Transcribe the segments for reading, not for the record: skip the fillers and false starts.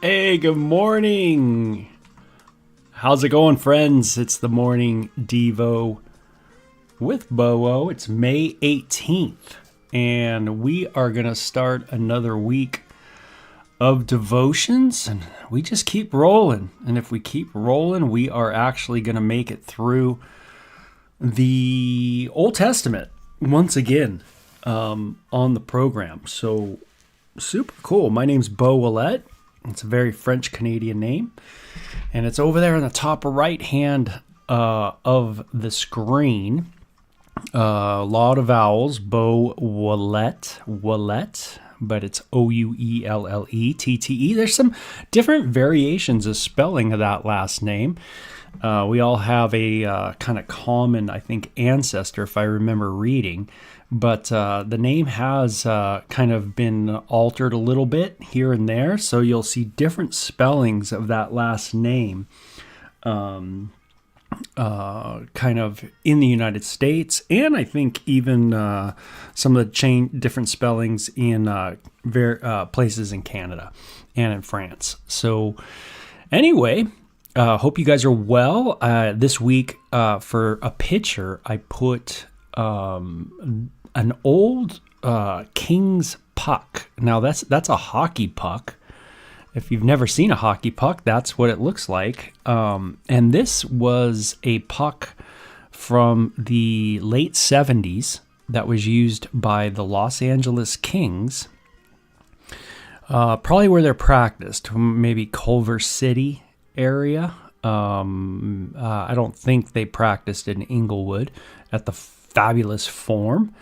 Hey, good morning. How's it going, friends? It's the morning Devo with Beau. It's May 18th, and we are going to start another week of devotions, and we just keep rolling. And if we keep rolling, we are actually going to make it through the Old Testament once again on the program. So super cool. My name's Beau Willette. It's a very French Canadian name, and it's over there on the top right hand of the screen. A lot of vowels. Beau Willette, but it's Ouellette. There's some different variations of spelling of that last name. We all have a kind of common, I think, ancestor, if I remember reading. But the name has kind of been altered a little bit here and there. So you'll see different spellings of that last name kind of in the United States. And I think even some of the different spellings in places in Canada and in France. So anyway, hope you guys are well. This week for a picture, I put an old King's puck. Now that's a hockey puck. If you've never seen a hockey puck, that's what it looks like. And this was a puck from the late 70s that was used by the Los Angeles Kings. Probably where they're practiced, maybe Culver City area. I don't think they practiced in Inglewood at the Fabulous Form.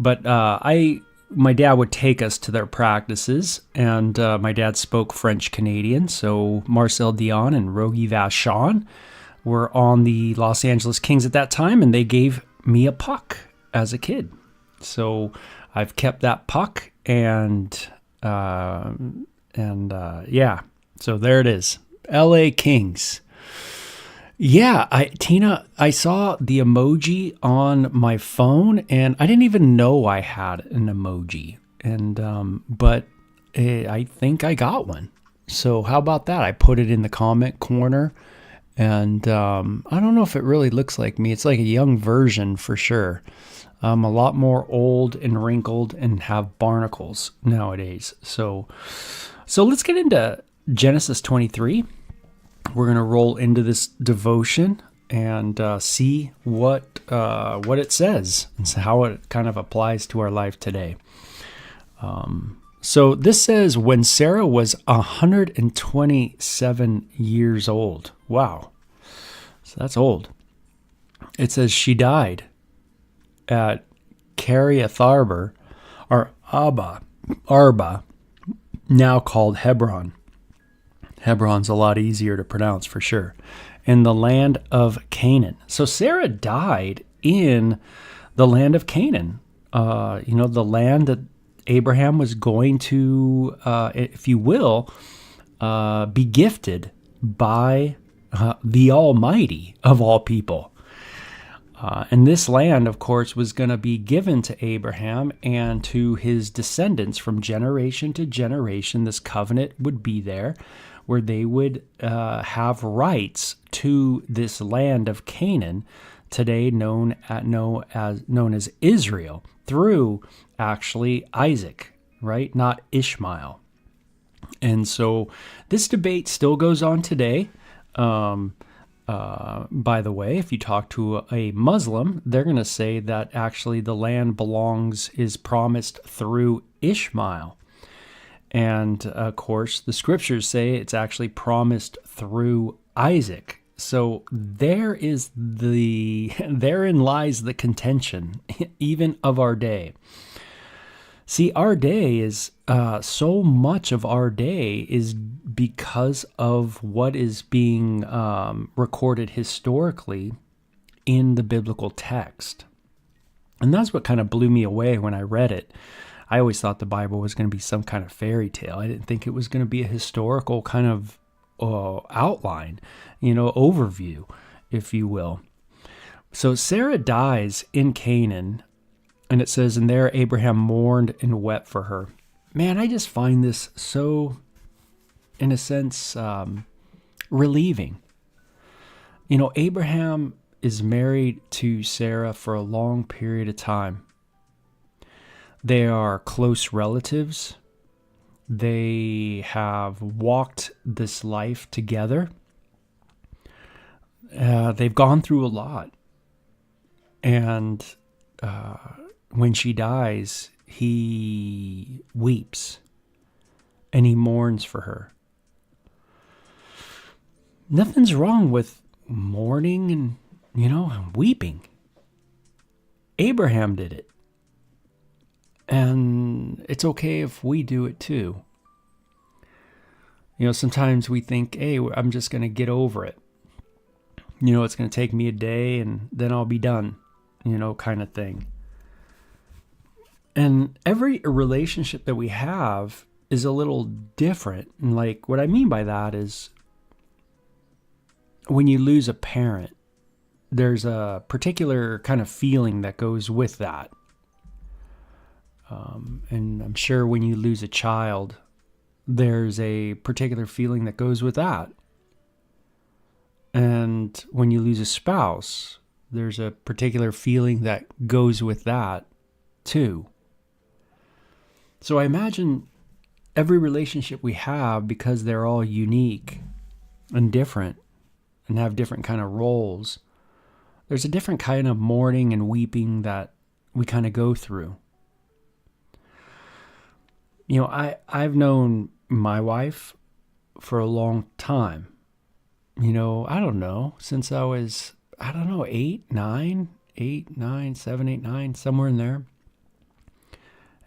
But my dad would take us to their practices, and my dad spoke French Canadian, so Marcel Dion and Rogie Vachon were on the Los Angeles Kings at that time, and they gave me a puck as a kid. So I've kept that puck, and yeah, so there it is, LA Kings. Yeah, Tina, I saw the emoji on my phone, and I didn't even know I had an emoji. And but I think I got one. So how about that? I put it in the comment corner, and I don't know if it really looks like me. It's like a young version for sure. I'm a lot more old and wrinkled and have barnacles nowadays. So let's get into Genesis 23. We're going to roll into this devotion and see what it says and how it kind of applies to our life today. So this says, when Sarah was 127 years old. Wow. So that's old. It says she died at Kiriath Arba, now called Hebron. Hebron's a lot easier to pronounce for sure. In the land of Canaan. So Sarah died in the land of Canaan. The land that Abraham was going to, if you will, be gifted by the Almighty of all people. And this land, of course, was going to be given to Abraham and to his descendants from generation to generation. This covenant would be there, where they would have rights to this land of Canaan, today known as Israel, through actually Isaac, right? Not Ishmael. And so this debate still goes on today. By the way, if you talk to a Muslim, they're going to say that actually the land is promised through Ishmael. And of course, the scriptures say it's actually promised through Isaac. So therein lies the contention, even of our day. See, our day is, so much of our day is because of what is being recorded historically in the biblical text. And that's what kind of blew me away when I read it. I always thought the Bible was going to be some kind of fairy tale. I didn't think it was going to be a historical kind of outline, overview, if you will. So Sarah dies in Canaan, and it says, and there Abraham mourned and wept for her. Man, I just find this so in a sense, relieving. Abraham is married to Sarah for a long period of time. They are close relatives. They have walked this life together. They've gone through a lot. And when she dies, he weeps and he mourns for her. Nothing's wrong with mourning and weeping. Abraham did it. And it's okay if we do it too. Sometimes we think, hey, I'm just going to get over it. It's going to take me a day and then I'll be done, kind of thing. And every relationship that we have is a little different. And what I mean by that is when you lose a parent, there's a particular kind of feeling that goes with that. And I'm sure when you lose a child, there's a particular feeling that goes with that. And when you lose a spouse, there's a particular feeling that goes with that too. So I imagine every relationship we have, because they're all unique and different and have different kind of roles, there's a different kind of mourning and weeping that we kind of go through. I've known my wife for a long time. I don't know, since I was, 8, 9, 7, 8, 9, somewhere in there.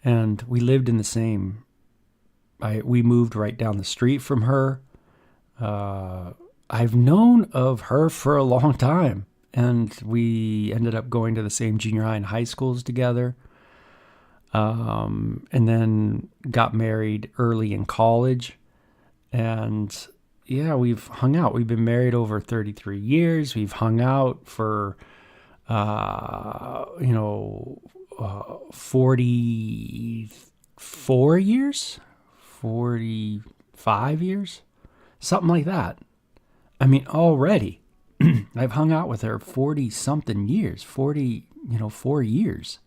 And we lived in the same, we moved right down the street from her. I've known of her for a long time. And we ended up going to the same junior high and high schools together. And then got married early in college. And yeah, we've hung out. We've been married over 33 years. We've hung out for, 44 years, 45 years, something like that. Already I've hung out with her 40 something years, 4 years.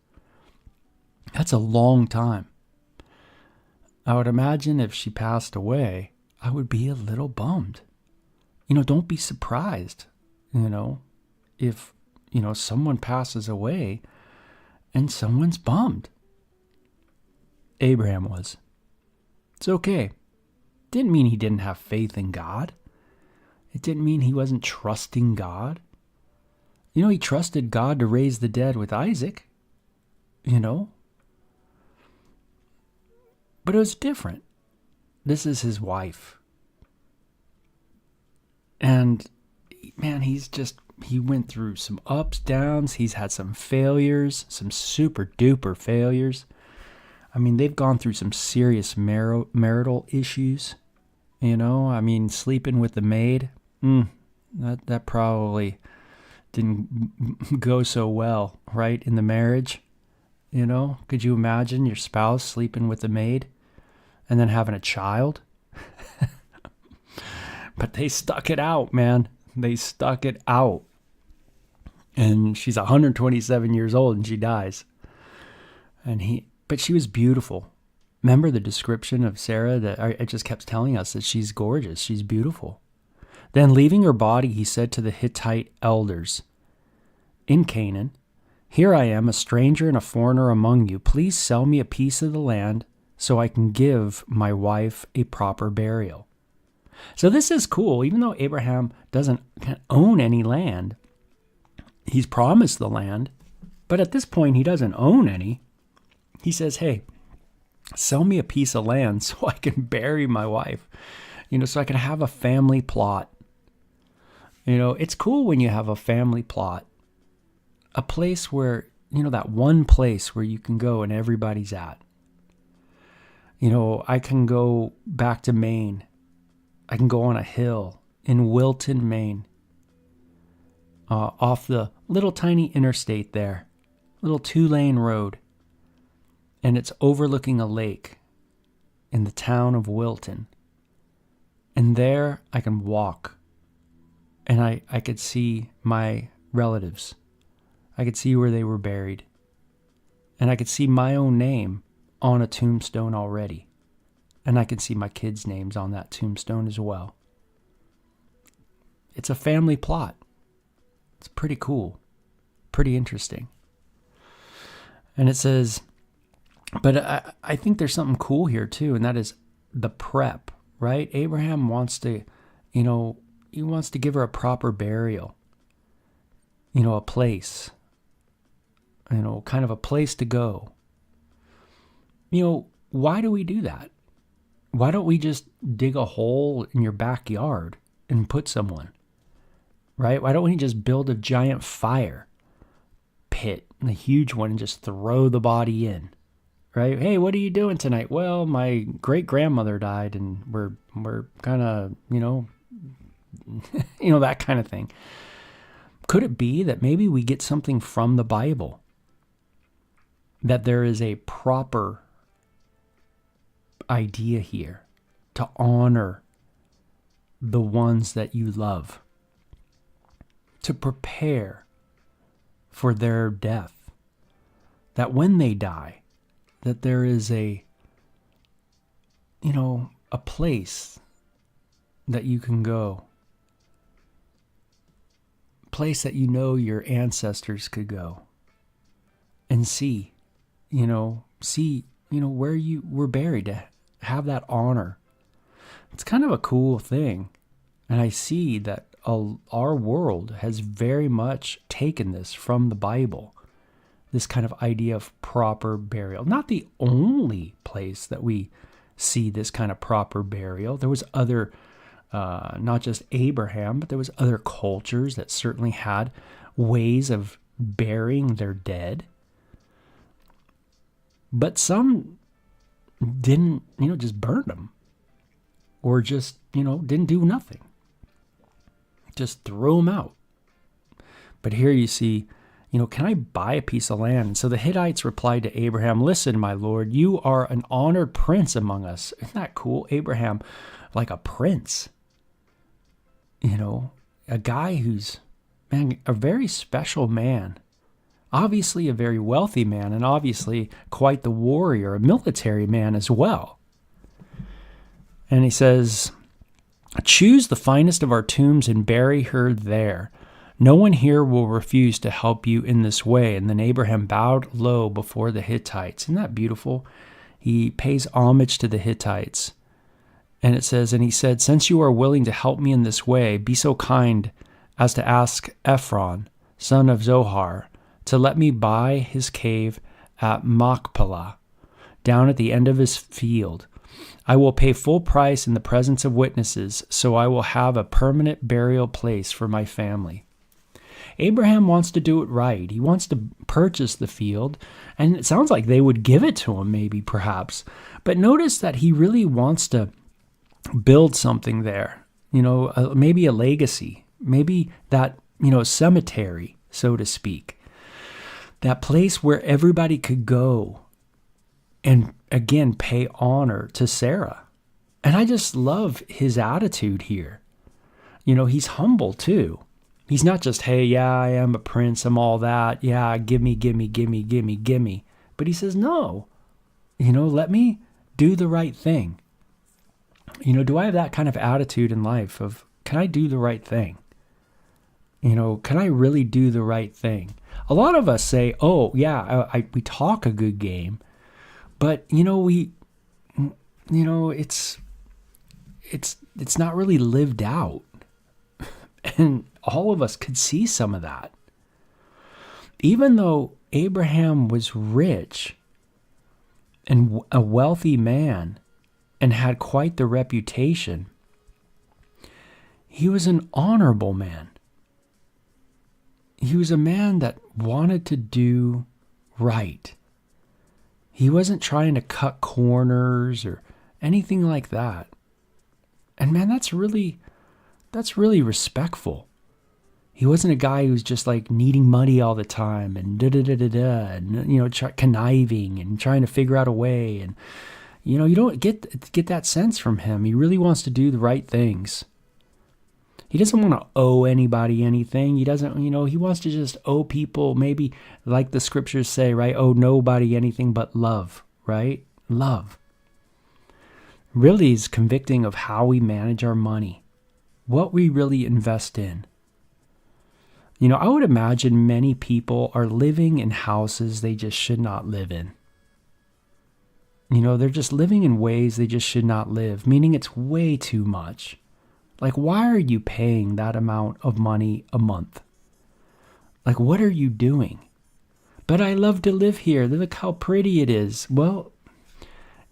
That's a long time. I would imagine if she passed away, I would be a little bummed. Don't be surprised, if, someone passes away and someone's bummed. Abraham was. It's okay. Didn't mean he didn't have faith in God. It didn't mean he wasn't trusting God. He trusted God to raise the dead with Isaac, But it was different. This is his wife. And man, he went through some ups, downs. He's had some failures, some super duper failures. They've gone through some serious marital issues. Sleeping with the maid, that probably didn't go so well, right, in the marriage. Could you imagine your spouse sleeping with the maid and then having a child? But they stuck it out, man. They stuck it out. And she's 127 years old and she dies. But she was beautiful. Remember the description of Sarah that I just kept telling us that she's gorgeous. She's beautiful. Then leaving her body, he said to the Hittite elders in Canaan, "Here I am, a stranger and a foreigner among you. Please sell me a piece of the land so I can give my wife a proper burial." So this is cool. Even though Abraham can't own any land, he's promised the land, but at this point he doesn't own any. He says, hey, sell me a piece of land so I can bury my wife, so I can have a family plot. It's cool when you have a family plot, a place where, that one place where you can go and everybody's at. I can go back to Maine. I can go on a hill in Wilton, Maine, off the little tiny interstate there, little 2-lane road. And it's overlooking a lake in the town of Wilton. And there I can walk, and I could see my relatives. I could see where they were buried. And I could see my own name on a tombstone already. And I could see my kids' names on that tombstone as well. It's a family plot. It's pretty cool. Pretty interesting. And it says, but I think there's something cool here too, and that is the prep, right? Abraham wants to, he wants to give her a proper burial. A place. Kind of a place to go. Why do we do that? Why don't we just dig a hole in your backyard and put someone? Right? Why don't we just build a giant fire pit, a huge one, and just throw the body in? Right? Hey, what are you doing tonight? Well, my great-grandmother died, and we're kind of, that kind of thing. Could it be that maybe we get something from the Bible? That there is a proper idea here to honor the ones that you love, to prepare for their death, that when they die, that there is a place that you can go, a place that your ancestors could go and see where you were buried, to have that honor. It's kind of a cool thing. And I see that our world has very much taken this from the Bible, this kind of idea of proper burial. Not the only place that we see this kind of proper burial. There was other, not just Abraham, but there was other cultures that certainly had ways of burying their dead. But some didn't, just burned them, or just, didn't do nothing. Just throw them out. But here you see, can I buy a piece of land? And so the Hittites replied to Abraham, listen, my lord, you are an honored prince among us. Isn't that cool? Abraham, like a prince. A guy who's, a very special man. Obviously a very wealthy man, and obviously quite the warrior, a military man as well. And he says, choose the finest of our tombs and bury her there. No one here will refuse to help you in this way. And then Abraham bowed low before the Hittites. Isn't that beautiful? He pays homage to the Hittites. And it says, and he said, since you are willing to help me in this way, be so kind as to ask Ephron, son of Zohar, to let me buy his cave at Machpelah, down at the end of his field. I will pay full price in the presence of witnesses, so I will have a permanent burial place for my family. Abraham wants to do it right. He wants to purchase the field, and it sounds like they would give it to him, maybe, perhaps. But notice that he really wants to build something there, maybe a legacy, maybe that, cemetery, so to speak. That place where everybody could go and, again, pay honor to Sarah. And I just love his attitude here. He's humble too. He's not just, hey, yeah, I am a prince, I'm all that. Yeah, give me. But he says, no, let me do the right thing. Do I have that kind of attitude in life of, can I do the right thing? Can I really do the right thing? A lot of us say, oh, yeah, we talk a good game, but, it's not really lived out. And all of us could see some of that. Even though Abraham was rich and a wealthy man and had quite the reputation, he was an honorable man. He was a man that wanted to do right. He wasn't trying to cut corners or anything like that. And man, that's really respectful. He wasn't a guy who's just like needing money all the time and and conniving and trying to figure out a way. And You don't get that sense from him. He really wants to do the right things. He doesn't want to owe anybody anything. He doesn't, he wants to just owe people, maybe like the scriptures say, right? Owe nobody anything but love, right? Love. Really is convicting of how we manage our money, what we really invest in. I would imagine many people are living in houses they just should not live in. They're just living in ways they just should not live, meaning it's way too much. Like, why are you paying that amount of money a month? Like, what are you doing? But I love to live here. Look how pretty it is. Well,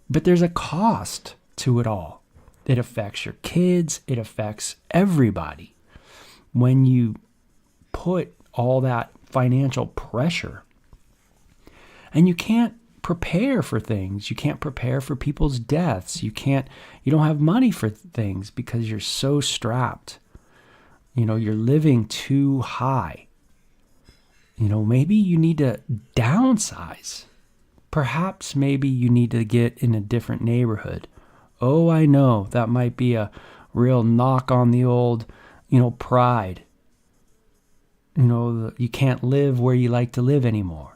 but there's a cost to it all. It affects your kids. It affects everybody. When you put all that financial pressure, and you can't prepare for things. You can't prepare for people's deaths. You don't have money for things because you're so strapped. You're living too high. Maybe you need to downsize. Perhaps maybe you need to get in a different neighborhood. Oh, I know that might be a real knock on the old, pride. You can't live where you like to live anymore.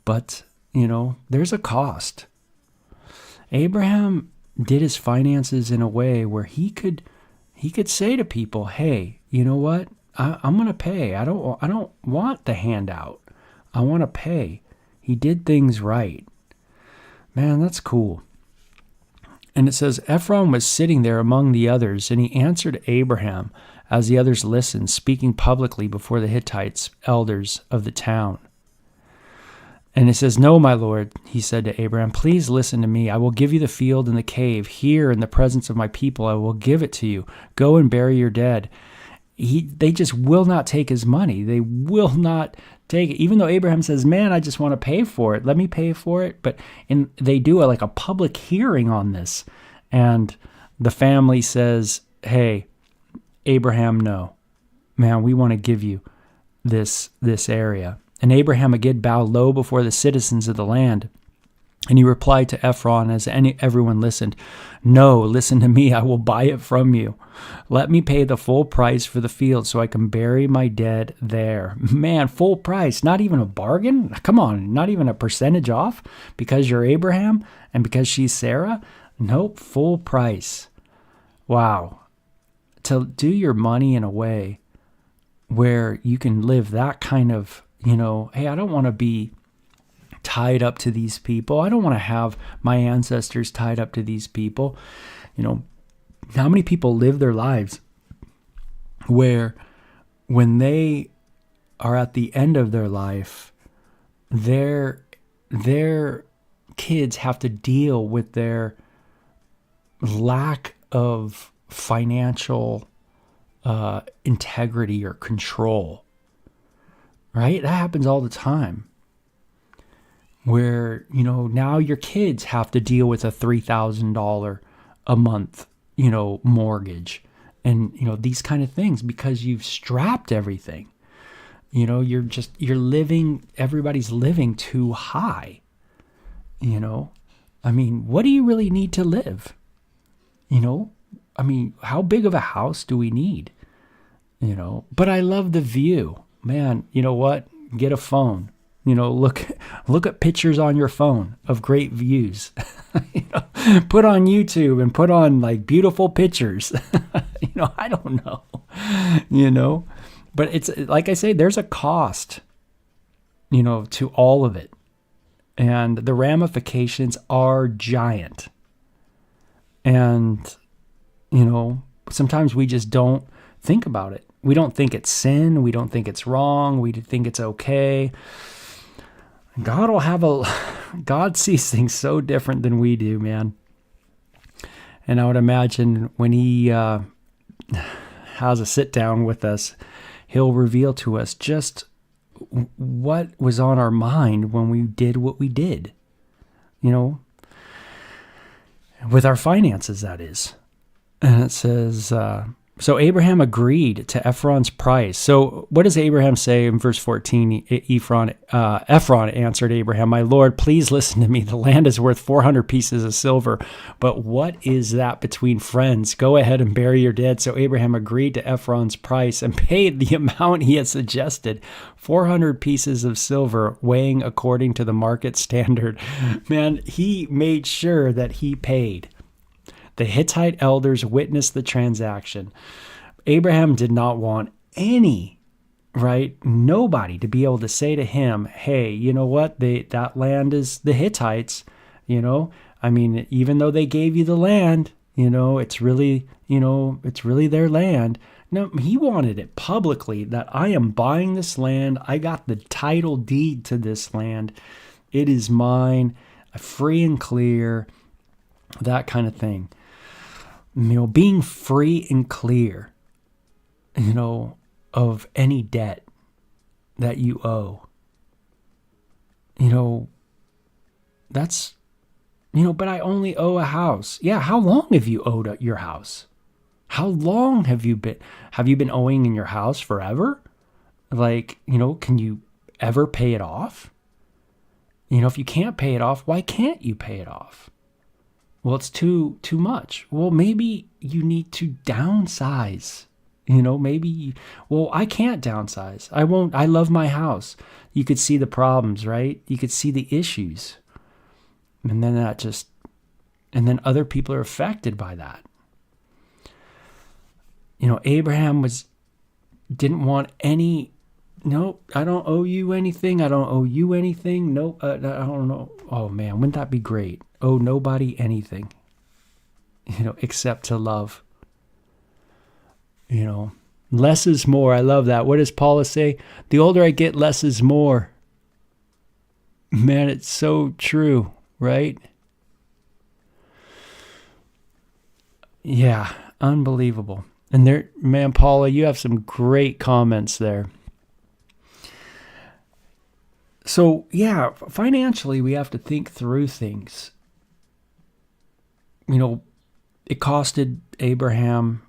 But, there's a cost. Abraham did his finances in a way where he could say to people, hey, you know what? I'm going to pay. I don't want the handout. I want to pay. He did things right. Man, that's cool. And it says, Ephron was sitting there among the others, and he answered Abraham as the others listened, speaking publicly before the Hittites, elders of the town. And it says, no, my lord, he said to Abraham, please listen to me. I will give you the field and the cave. Here in the presence of my people, I will give it to you. Go and bury your dead. They just will not take his money. They will not take it. Even though Abraham says, man, I just want to pay for it. Let me pay for it. But they do a public hearing on this. And the family says, hey, Abraham, no. Man, we want to give you this area. And Abraham again bowed low before the citizens of the land. And he replied to Ephron as everyone listened, no, listen to me, I will buy it from you. Let me pay the full price for the field so I can bury my dead there. Man, full price, not even a bargain? Come on, not even a percentage off because you're Abraham and because she's Sarah? Nope, full price. Wow. To do your money in a way where you can live that kind of, hey, I don't want to be tied up to these people. I don't want to have my ancestors tied up to these people. How many people live their lives where when they are at the end of their life, their kids have to deal with their lack of financial integrity or control, right? That happens all the time. Where, now your kids have to deal with a $3,000 a month, mortgage and, these kind of things because you've strapped everything. Everybody's living too high. What do you really need to live? How big of a house do we need? But I love the view, man. You know what? Get a phone. Look at pictures on your phone of great views. Put on YouTube and put on beautiful pictures. I don't know. But it's like I say, there's a cost, to all of it. And the ramifications are giant. And, sometimes we just don't think about it. We don't think it's sin. We don't think it's wrong. We think it's okay. God sees things so different than we do, man. And I would imagine when he has a sit down with us, he'll reveal to us just what was on our mind when we did what we did, with our finances, that is. And it says, So Abraham agreed to Ephron's price. So what does Abraham say in verse 14? Ephron answered Abraham, "My Lord, please listen to me. The land is worth 400 pieces of silver. But what is that between friends? Go ahead and bury your dead." So Abraham agreed to Ephron's price and paid the amount he had suggested, 400 pieces of silver, weighing according to the market standard. Man, he made sure that he paid. The Hittite elders witnessed the transaction. Abraham did not want nobody to be able to say to him, "Hey, you know what? That land is the Hittites, even though they gave you the land, it's really their land." No, he wanted it publicly that I am buying this land. I got the title deed to this land. It is mine, free and clear, that kind of thing. Being free and clear, of any debt that you owe, that's, but I only owe a house. Yeah. How long have you owed your house? How long have you been owing in your house forever? Can you ever pay it off? If you can't pay it off, why can't you pay it off? Well, it's too much. Well, maybe you need to downsize. I can't downsize. I won't. I love my house. You could see the problems, right? You could see the issues. And then other people are affected by that. Abraham didn't want any, nope, I don't owe you anything. I don't owe you anything. Nope, I don't know. Oh man, wouldn't that be great? Owe nobody anything, except to love. Less is more. I love that. What does Paula say? The older I get, less is more. Man, it's so true, right? Yeah, unbelievable. And man, Paula, you have some great comments there. So, yeah, financially, we have to think through things. It costed Abraham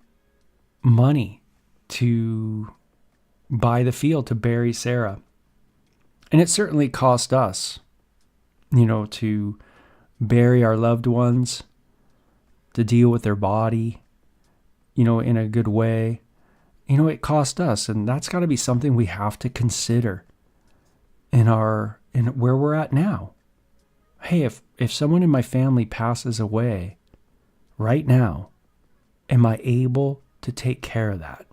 money to buy the field to bury Sarah. And it certainly cost us, to bury our loved ones, to deal with their body, in a good way. It cost us, and that's got to be something we have to consider in where we're at now. Hey, if someone in my family passes away right now, am I able to take care of that?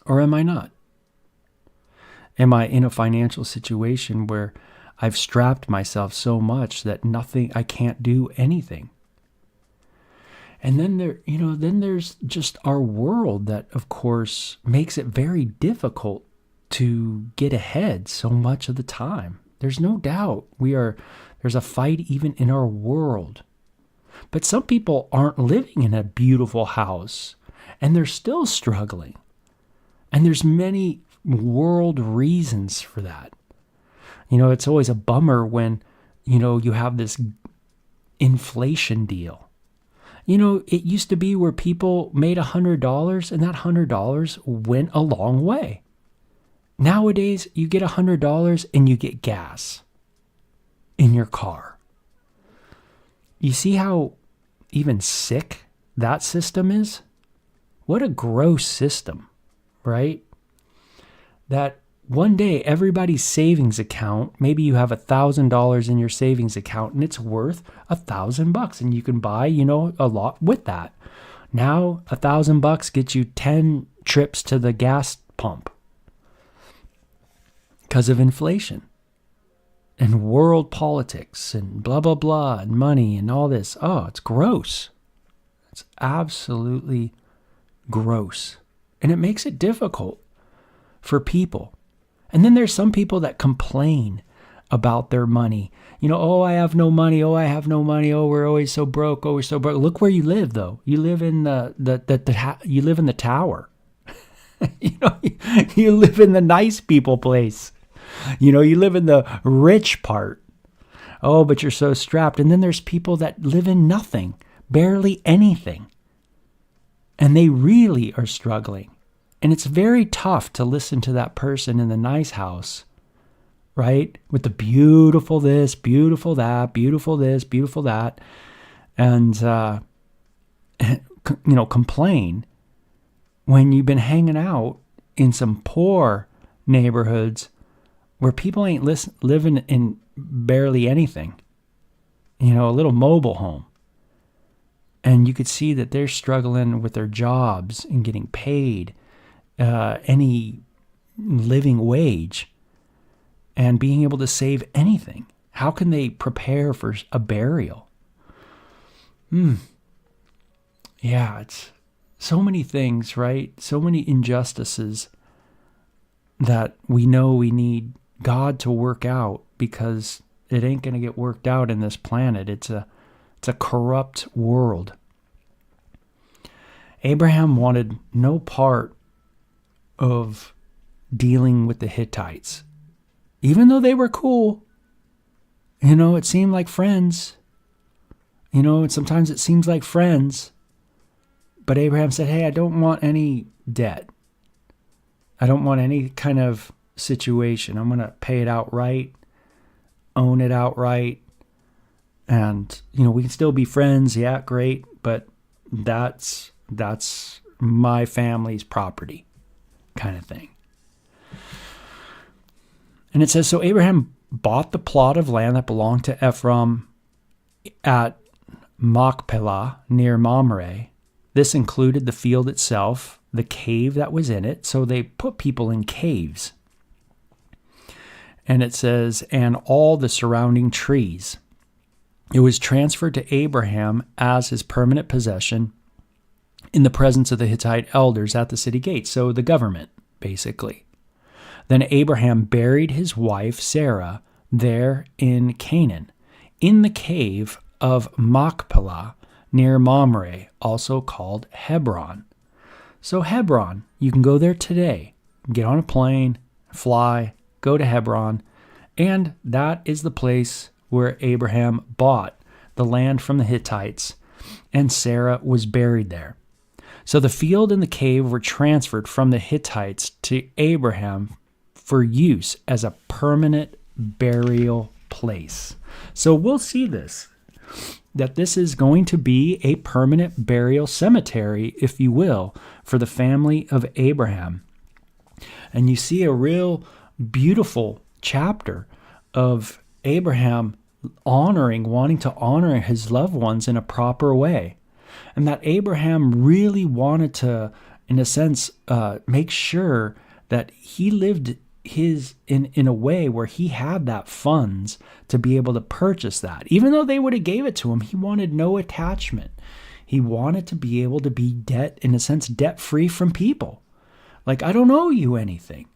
Or am I not? Am I in a financial situation where I've strapped myself so much that I can't do anything? And then then there's just our world that, of course, makes it very difficult to get ahead so much of the time. There's no doubt there's a fight even in our world. But some people aren't living in a beautiful house and they're still struggling. And there's many world reasons for that. It's always a bummer when, you have this inflation deal. It used to be where people made $100 and that $100 went a long way. Nowadays, you get $100 and you get gas in your car. You see how even sick that system is? What a gross system, right? That one day everybody's savings account, maybe you have $1,000 in your savings account and it's worth $1,000 and you can buy, a lot with that. Now $1,000 gets you 10 trips to the gas pump because of inflation and world politics and blah, blah, blah, and money and all this. Oh, it's gross. It's absolutely gross. And it makes it difficult for people. And then there's some people that complain about their money. Oh, I have no money. Oh, I have no money. Oh, we're always so broke. Oh, we're so broke. Look where you live, though. You live in you live in the tower. You live in the nice people place. You live in the rich part. Oh, but you're so strapped. And then there's people that live in nothing, barely anything. and they really are struggling. And it's very tough to listen to that person in the nice house, right? With the beautiful this, beautiful that, beautiful this, beautiful that, and, complain when you've been hanging out in some poor neighborhoods where people ain't living in barely anything, a little mobile home. And you could see that they're struggling with their jobs and getting paid any living wage and being able to save anything. How can they prepare for a burial? Yeah, it's so many things, right? So many injustices that we know we need God to work out, because it ain't going to get worked out in this planet. It's a corrupt world. Abraham wanted no part of dealing with the Hittites, even though they were cool. It seemed like friends. And sometimes it seems like friends. But Abraham said, hey, I don't want any debt. I don't want any kind of situation. I'm going to pay it outright, own it outright. And, we can still be friends. Yeah, great. But that's my family's property kind of thing. And it says, so Abraham bought the plot of land that belonged to Ephron at Machpelah near Mamre. This included the field itself, the cave that was in it. So they put people in caves. And it says, and all the surrounding trees. It was transferred to Abraham as his permanent possession in the presence of the Hittite elders at the city gate. So the government, basically. Then Abraham buried his wife Sarah there in Canaan, in the cave of Machpelah near Mamre, also called Hebron. So Hebron, you can go there today, get on a plane, fly, go to Hebron, and that is the place where Abraham bought the land from the Hittites, and Sarah was buried there. So the field and the cave were transferred from the Hittites to Abraham for use as a permanent burial place. So we'll see this, that this is going to be a permanent burial cemetery, if you will, for the family of Abraham. And you see a real beautiful chapter of Abraham wanting to honor his loved ones in a proper way. And that Abraham really wanted to, in a sense, make sure that he lived in a way where he had that funds to be able to purchase that. Even though they would have gave it to him, he wanted no attachment. He wanted to be able to be debt-free from people. Like, I don't owe you anything.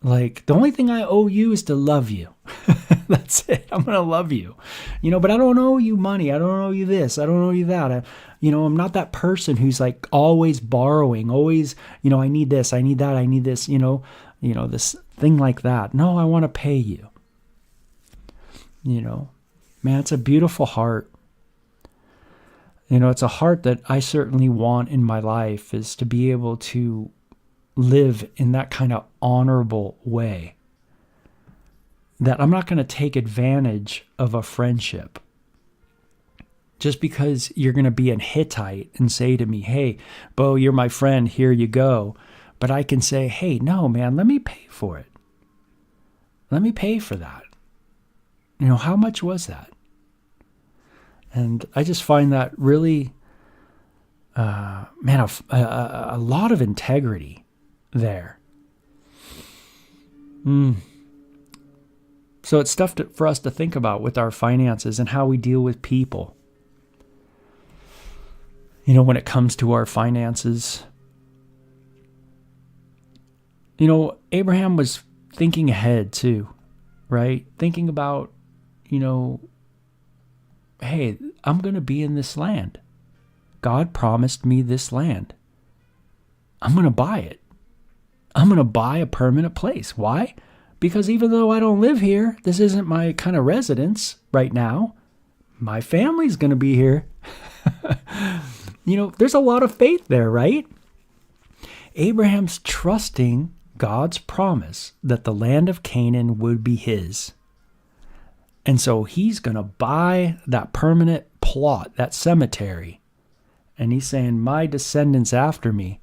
Like, the only thing I owe you is to love you. That's it. I'm going to love you. But I don't owe you money. I don't owe you this. I don't owe you that. I'm not that person who's like always borrowing, always, I need this, I need that, I need this, this thing like that. No, I want to pay you. Man, it's a beautiful heart. It's a heart that I certainly want in my life, is to be able to live in that kind of honorable way. That I'm not going to take advantage of a friendship just because you're going to be a Hittite and say to me, hey, Beau, you're my friend, here you go. But I can say, hey, no, man, let me pay for it. Let me pay for that. How much was that? And I just find that really, a lot of integrity there. So it's stuff for us to think about with our finances and how we deal with people. When it comes to our finances, Abraham was thinking ahead too, right? Thinking about, hey, I'm going to be in this land. God promised me this land. I'm going to buy it. I'm going to buy a permanent place. Why? Because even though I don't live here, this isn't my kind of residence right now. My family's going to be here. There's a lot of faith there, right? Abraham's trusting God's promise that the land of Canaan would be his. And so he's going to buy that permanent plot, that cemetery. And he's saying, my descendants after me,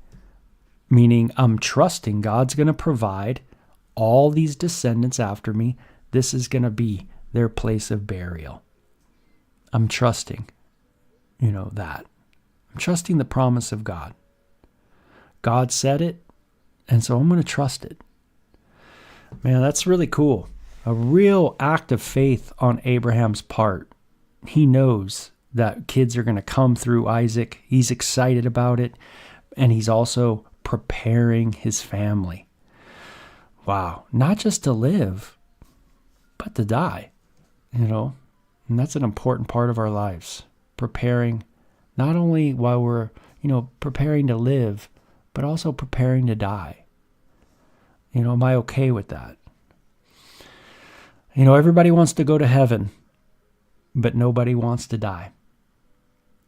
meaning I'm trusting God's going to provide all these descendants after me. This is going to be their place of burial. I'm trusting, that. I'm trusting the promise of God. God said it, and so I'm going to trust it. Man, that's really cool. A real act of faith on Abraham's part. He knows that kids are going to come through Isaac. He's excited about it, and he's also preparing his family. Wow, not just to live, but to die, and that's an important part of our lives. Preparing, not only while we're, preparing to live, but also preparing to die. Am I okay with that? Everybody wants to go to heaven, but nobody wants to die.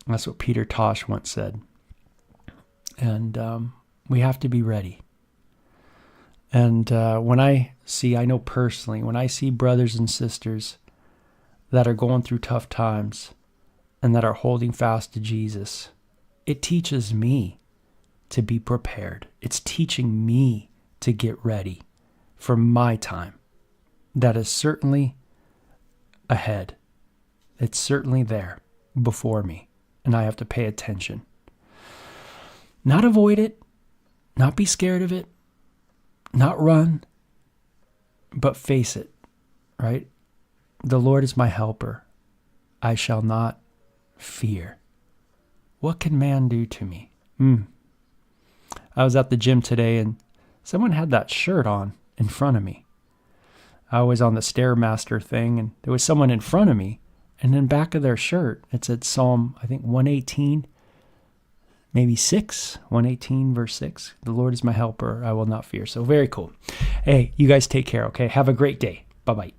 That's what Peter Tosh once said. And we have to be ready. And I know personally, when I see brothers and sisters that are going through tough times and that are holding fast to Jesus, it teaches me to be prepared. It's teaching me to get ready for my time. That is certainly ahead. It's certainly there before me, and I have to pay attention. Not avoid it, not be scared of it, not run, but face it, right? The Lord is my helper. I shall not fear. What can man do to me? I was at the gym today and someone had that shirt on in front of me. I was on the Stairmaster thing and there was someone in front of me, and in the back of their shirt it said Psalm, I think 118, maybe 6, 118 verse 6. The Lord is my helper, I will not fear. So very cool. Hey, you guys take care, okay? Have a great day. Bye-bye.